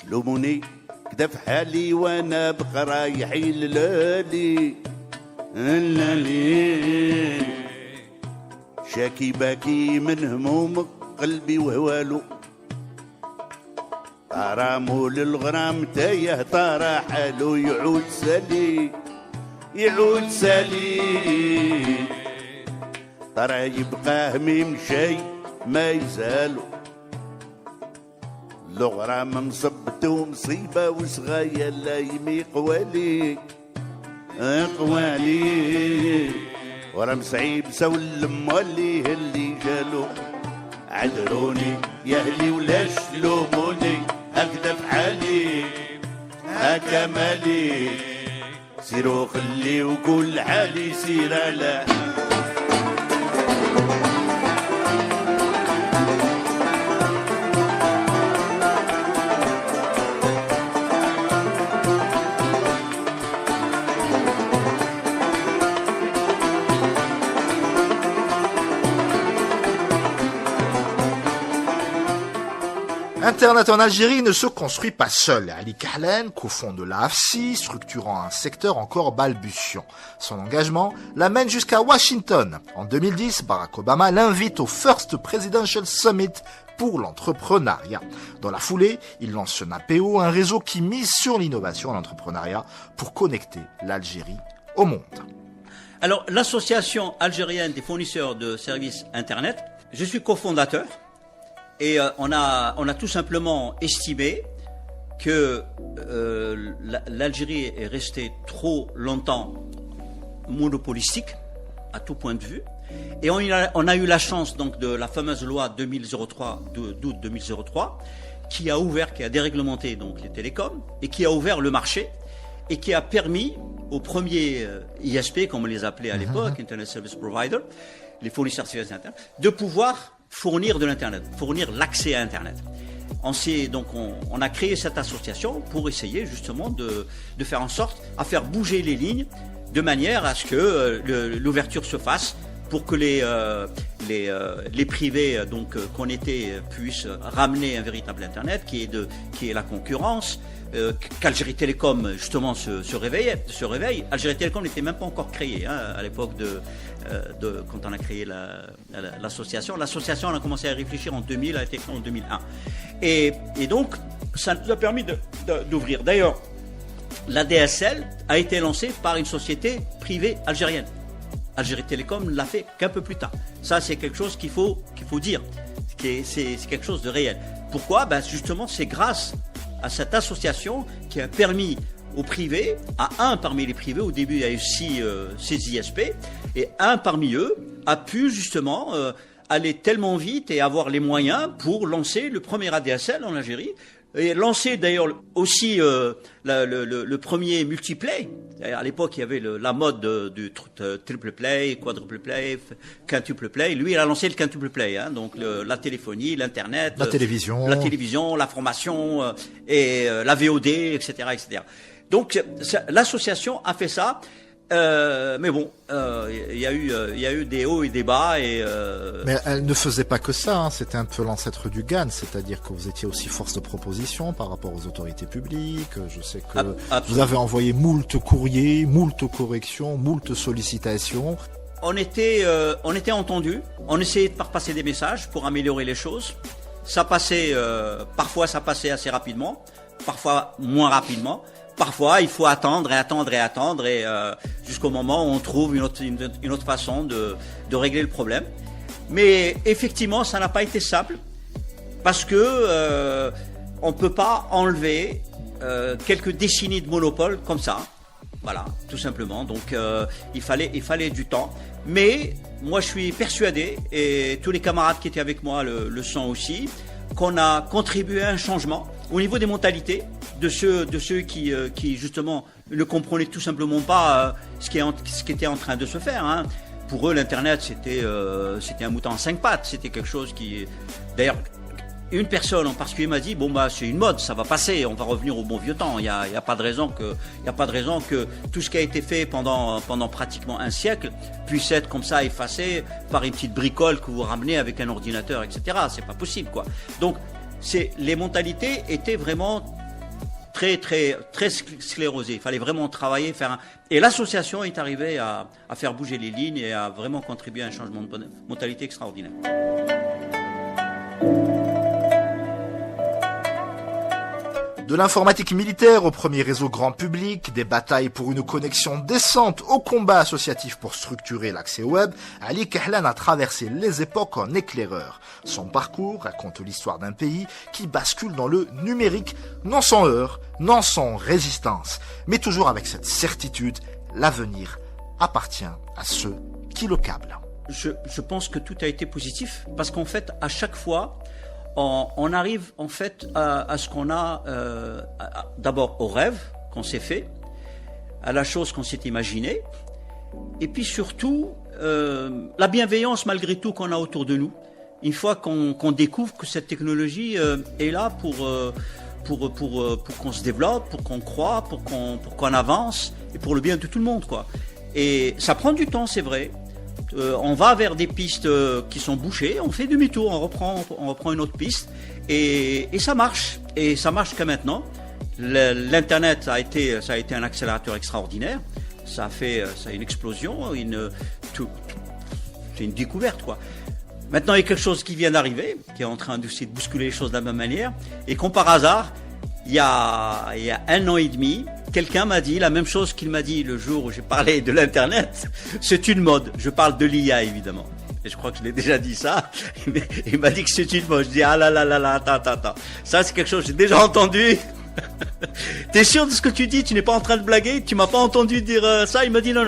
لوموني كدا في حالي وانا بقرايحي اللالي اللالي شاكي باكي من هموم قلبي وهوالو غرامو للغرام تايه طارا حالو يعود سالي يعود سالي ترى يبقى هميم شي ما يزالو الغرام مصبته مصيبة وصغايا لا يمي قوالي قوالي ورم صعيب سول مولي اللي جالو عذروني يا اهلي ولاش تلوموني هكذا في حالي هكا مالي سيروا خلي وكل حالي سير على Internet en Algérie ne se construit pas seul. Ali Kahlen, cofonde l'AFSI, structurant un secteur encore balbutiant. Son engagement l'amène jusqu'à Washington. En 2010, Barack Obama l'invite au First Presidential Summit pour l'entrepreneuriat. Dans la foulée, il lance un APO, un réseau qui mise sur l'innovation et l'entrepreneuriat pour connecter l'Algérie au monde. Alors, l'association algérienne des fournisseurs de services Internet, je suis cofondateur. Et on a tout simplement estimé que l'Algérie est restée trop longtemps monopolistique à tout point de vue. Et on a eu la chance donc de la fameuse loi 2003 d'août 2003 qui a déréglementé donc les télécoms et qui a ouvert le marché et qui a permis aux premiers ISP, comme on les appelait à l'époque, Internet Service Provider, les fournisseurs de services Internet, de pouvoir fournir de l'Internet, fournir l'accès à Internet. On a créé cette association pour essayer justement de faire en sorte à faire bouger les lignes de manière à ce que l'ouverture se fasse pour que les privés qu'on était puissent ramener un véritable Internet qui est la concurrence, qu'Algérie Télécom justement se réveille. Algérie Télécom n'était même pas encore créée à l'époque quand on a créé l'association. L'association, on a commencé à réfléchir en 2000, elle a été créée en 2001. Et donc, ça nous a permis d'ouvrir. D'ailleurs, la DSL a été lancée par une société privée algérienne. Algérie Télécom l'a fait qu'un peu plus tard. Ça, c'est quelque chose qu'il faut dire. C'est quelque chose de réel. Pourquoi ? Justement, c'est grâce à cette association qui a permis aux privés, à un parmi les privés, au début il y a eu 6 ISP, et un parmi eux a pu justement aller tellement vite et avoir les moyens pour lancer le premier ADSL en Algérie, et lancer d'ailleurs aussi le premier multiplay. À l'époque, il y avait la mode du triple play, quadruple play, quintuple play. Lui, il a lancé le quintuple play, donc la téléphonie, l'internet, la télévision, la formation et la VOD, etc., etc. Donc, l'association a fait ça. Mais bon, il y a eu des hauts et des bas Mais elle ne faisait pas que ça, c'était un peu l'ancêtre du GAN, c'est-à-dire que vous étiez aussi force de proposition par rapport aux autorités publiques. Je sais que vous avez envoyé moult courriers, moult corrections, moult sollicitations. On était entendus, on essayait de faire passer des messages pour améliorer les choses. Parfois ça passait assez rapidement, parfois moins rapidement. parfois, il faut attendre et jusqu'au moment où on trouve une autre façon de régler le problème. Mais effectivement, ça n'a pas été simple parce que on peut pas enlever quelques décennies de monopole comme ça. Voilà, tout simplement. Donc, il fallait du temps. Mais moi, je suis persuadé, et tous les camarades qui étaient avec moi le sont aussi, qu'on a contribué à un changement au niveau des mentalités de ceux qui justement ne comprenaient tout simplement pas ce qui était en train de se faire. Hein. Pour eux, l'internet c'était un mouton à 5 pattes. C'était quelque chose qui, d'ailleurs, une personne en particulier m'a dit bon bah c'est une mode, ça va passer, on va revenir au bon vieux temps. Il y a pas de raison que tout ce qui a été fait pendant pratiquement un siècle puisse être comme ça effacé par une petite bricole que vous ramenez avec un ordinateur, etc. C'est pas possible quoi. Donc les mentalités étaient vraiment très sclérosées. Il fallait vraiment travailler, et l'association est arrivée à faire bouger les lignes et à vraiment contribuer à un changement de mentalité extraordinaire. De l'informatique militaire au premier réseau grand public, des batailles pour une connexion décente au combat associatif pour structurer l'accès au web, Ali Kahlan a traversé les époques en éclaireur. Son parcours raconte l'histoire d'un pays qui bascule dans le numérique, non sans heurts, non sans résistance, mais toujours avec cette certitude, l'avenir appartient à ceux qui le câblent. Je pense que tout a été positif parce qu'en fait, à chaque fois, on arrive en fait à ce qu'on a d'abord au rêve qu'on s'est fait, à la chose qu'on s'est imaginée, et puis surtout la bienveillance malgré tout qu'on a autour de nous. Une fois qu'on découvre que cette technologie est là pour qu'on se développe, pour qu'on croit, pour qu'on avance et pour le bien de tout le monde quoi. Et ça prend du temps, c'est vrai. On va vers des pistes qui sont bouchées, on fait demi-tour, on reprend une autre piste et ça marche. Et ça marche jusqu'à maintenant. L'internet ça a été un accélérateur extraordinaire. Ça a une explosion, c'est une découverte quoi. Maintenant il y a quelque chose qui vient d'arriver, qui est en train de bousculer les choses de la même manière. Et comme par hasard, il y a 1 an et demi, quelqu'un m'a dit la même chose qu'il m'a dit le jour où j'ai parlé de l'internet. C'est une mode. Je parle de l'IA évidemment. Et je crois que je l'ai déjà dit ça. Il m'a dit que c'est une mode. Je dis ah là, attends. Ça c'est quelque chose que j'ai déjà entendu. T'es sûr de ce que tu dis? Tu n'es pas en train de blaguer? Tu m'as pas entendu dire ça? Il m'a dit non,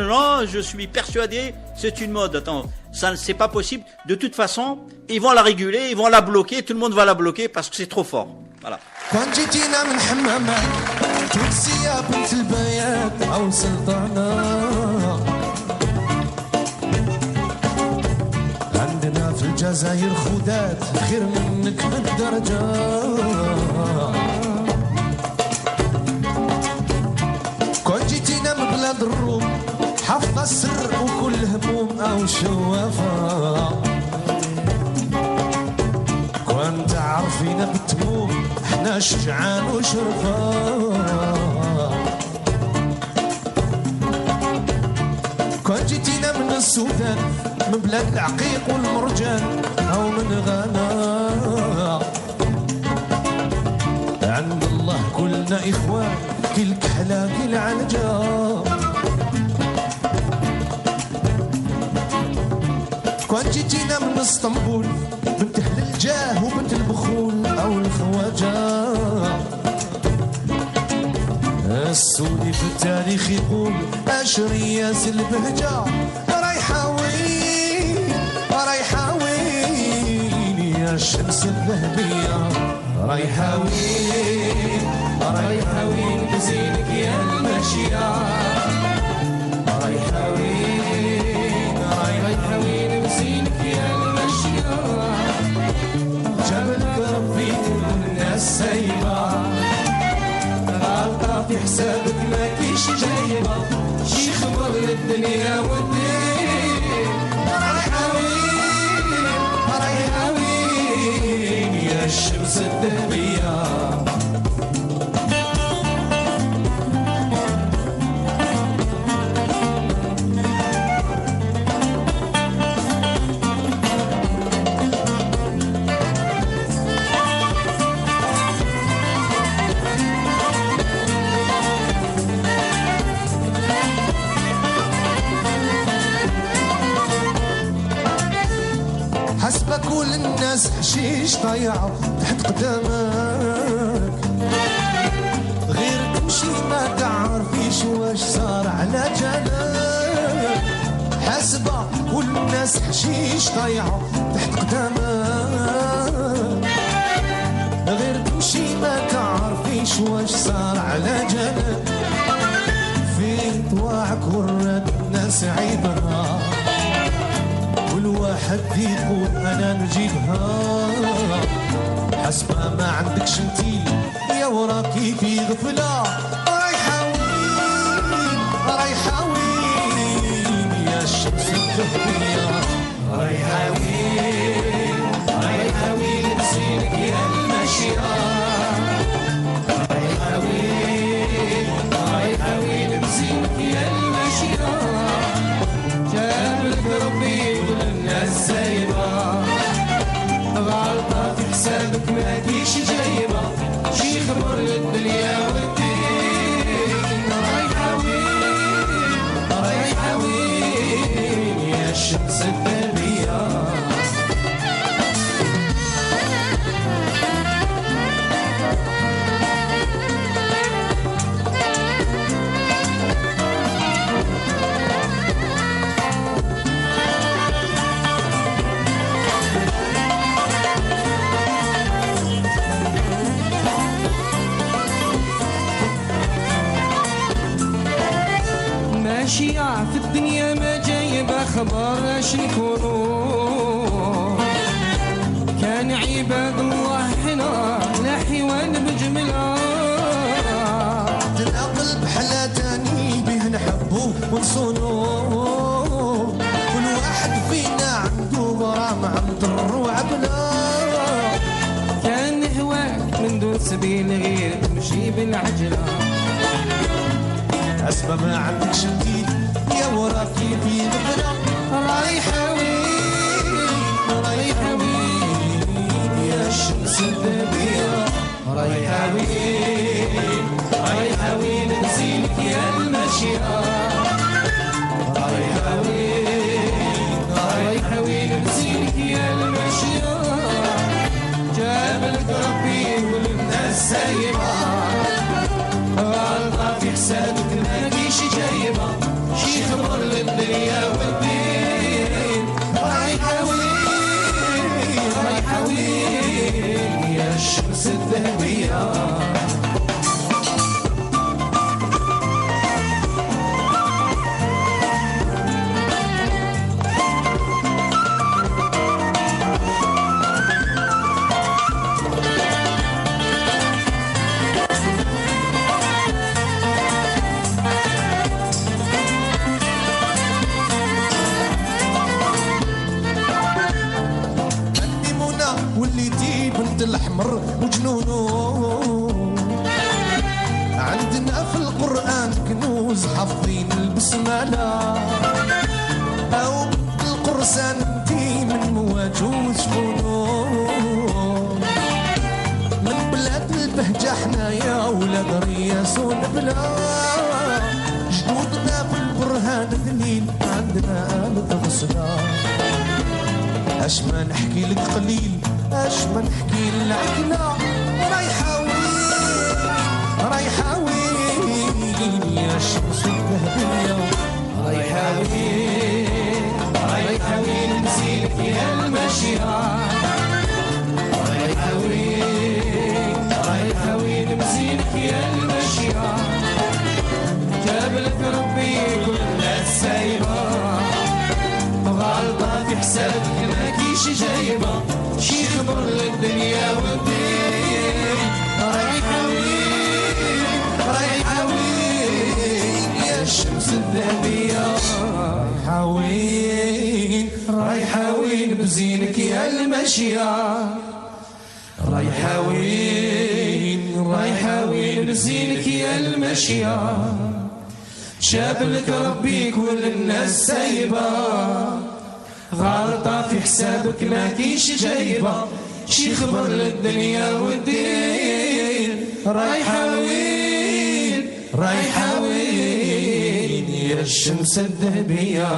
je suis persuadé, c'est une mode. Attends, ça c'est pas possible. De toute façon, ils vont la réguler, ils vont la bloquer, tout le monde va la bloquer parce que c'est trop fort. Voilà. كون جيتينا من حمامات تونسية بنت البيات أو سلطانة عندنا في الجزائر خدات خير منك بالدرجة كون جيتينا من بلاد الروم حافظة السر وكل هموم أو شوافة كون تعرفينا بالتموم احنا شجعان وشرفان كون جيتينا من السودان من بلاد العقيق والمرجان او من غانا عند الله كلنا اخوان كي الكحله كي العنجه كون جيتينا من اسطنبول بنت اهل الجاه وبنت البخول او الخواجه السودي في التاريخ يقول اشرياس البهجه رايحه وين يا الشمس الذهبيه رايحه وين بزينك يا المشيه رايحه وين بزينك يا المشيه جبلك ربي الناس سايبه غلطه في حسابك ما كيش جايبه شي خبر للدنيا والدين رايحه وين يا الشمس الذهبيه والناس حشيش ضيعوا تحت قدامك، غير تمشي ما تعرفيش واش صار على جالك، حاسبة والناس حشيش ضيعوا تحت قدامك، غير تمشي ما تعرفيش واش صار على جالك، في طواعك ورد الناس عيبها، والواحد يقول انا نجيبها، حسب ما عندكش انتي يا وراكي في غفله، رايحه وين رايحه وين يا الشمس الذهبيه، رايحه وين رايحه وين نسيرك يا الماشيه، رايحه وين رايحه وين نسيرك يا الماشيه، جابلك ربي والناس سايبه، غلطه في حسابك ما كيش جايبه، شي خبر للدنيا والدين، رايحه وين رايحه وين يا الشمس الذهبيه. ماشية في الدنيا ما جايبة خبر اش نكونو، كان عباد الله حنا لا حيوان بجملة، العقل بحلا تاني به نحبو ونصونو، كل واحد فينا عنده غرام عند الروع بلا، كان هواك من دون سبيل غير تمشي بالعجلة، حسب ما عندكش انتي يا وراكي في غفلة، رايحة وين رايحة وين يا الشمس الذهبية، رايحة وين رايحة وين نسيلك يا الماشية، رايحة وين رايحة وين نسيلك يا الماشية، جابلك ربي والناس سايبة، غلطة في حسابك ما كيش جايبة، شي خبر للدنيا والدين، رايحة وين رايحة وين يا الشمس الذهبية. الأحمر وجنونه، عندنا في القرآن كنوز حافظين البسملة، أو القرصان انتي من مواجوز شكونو، من بلاد البهجة حنايا ولاد رياس ونبلا، جدودنا في البرهان دليل عندنا آلة غسلة، اش ما نحكي لك قليل اش ما نحكي العقلة، رايحة وين رايحة وين يا الشمس الذهبية، رايحة وين رايحة وين نسيلك يا الماشية، رايحة وين رايحة وين نسيلك يا الماشية، جابلك ربي كل الناس سايبة، غلطة في حسابك ما كيش جايبة، شي خبر للدنيا والدين، رايحة وين رايحة وين يا الشمس الذهبية، رايحة وين رايحة وين بزينك يا الماشية، رايحة وين رايحة وين بزينك يا الماشية، شابلك ربي كل الناس سايبة، غلطة في حسابك ما كيش جايبة، شي خبر للدنيا والدين، رايحة وين رايحة وين يا الشمس الذهبية.